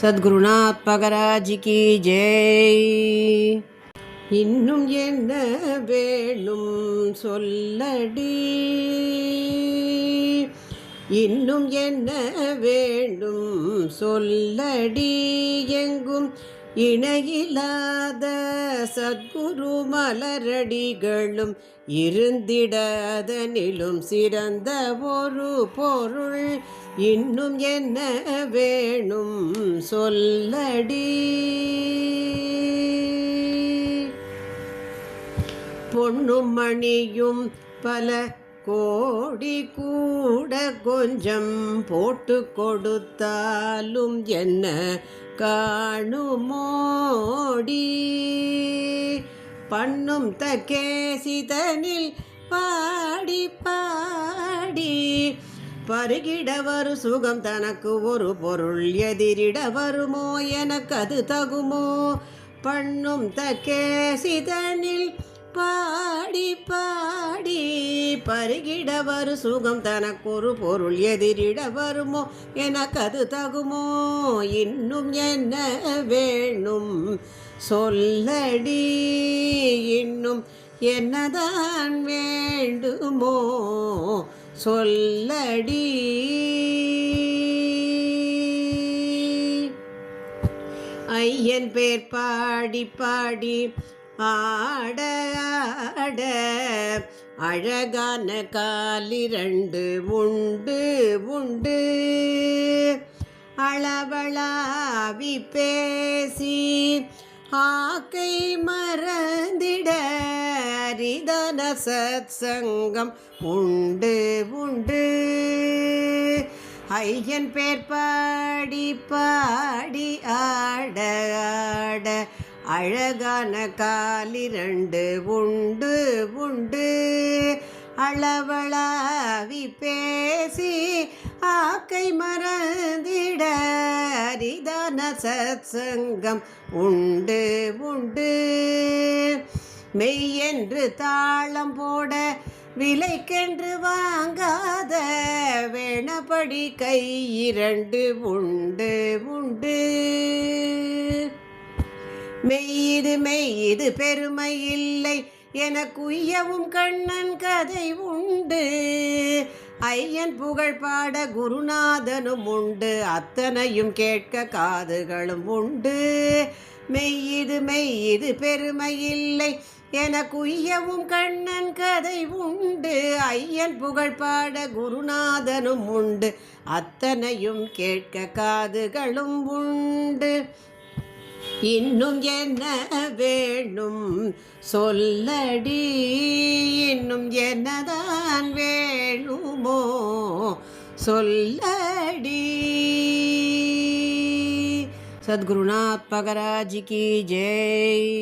சத்குருநாத் மகராஜ் கி ஜெய். இன்னும் என்ன வேணும் சொல்லடி, இன்னும் என்ன வேண்டும் சொல்லடி, எங்கும் இணையில்லாத சத்குரு மலரடிகளும் இருந்திடதனிலும் சிறந்த ஒரு பொருள். இன்னும் என்ன வேணும் சொல்லடி. பொன்னும் மணியும் பல கோடி கூட கொஞ்சம் போட்டு கொடுத்தாலும் என்ன காணுமோடி. பண்ணும் தக்கேசிதனில் பாடி பாடி பருகிட வரு சுகம் தனக்கு ஒரு பொருள் எதிரிட வருமோ, எனக்கு அது தகுமோ. பண்ணும் தக்கேசிதனில் பாடி பாடி பருகிட வரு சுகம் தனக்கு ஒரு பொருள் எதிரிட வருமோ, எனக்கு அது தகுமோ. இன்னும் என்ன வேணும் சொல்லடி, இன்னும் என்னதான் வேண்டுமோ சொல்லடி. ஐயன் பேர் பாடி பாடி ஆட ஆட அழகான காலிரண்டு உண்டு உண்டு. அளவளாவி பேசி ஆக்கை மறந்திட அரிதான சத் சங்கம் உண்டு உண்டு. ஐயன் பேர் பாடி பாடி ஆட ஆட அழகான காலிரண்டு உண்டு உண்டு. அளவளாவி பேசி ஆக்கை மறந்திட அரிதான சத் சங்கம் உண்டு உண்டு. மெய்யென்று தாளம் போட விலைக்கென்று வாங்காத வேணபடி கை இரண்டு உண்டு உண்டு. மெய்யிது மெய்யிது பெருமை இல்லை எனக்கு உய்யவும் கண்ணன் கதை உண்டு. ஐயன் புகழ் பாட குருநாதனும் உண்டு, அத்தனையும் கேட்க காதுகளும் உண்டு. மெய்யிது மெய்யிது பெருமை இல்லை எனக்கு உய்யவும் கண்ணன் கதை உண்டு. ஐயன் புகழ் பாட குருநாதனும் உண்டு, அத்தனையும் கேட்க காதுகளும் உண்டு. இன்னும் என்ன வேணும் சொல்லடி, இன்னும் என்னதான் வேணுமோ சொல்லடி. சத்குருநாத் மகராஜ் கி ஜெய்.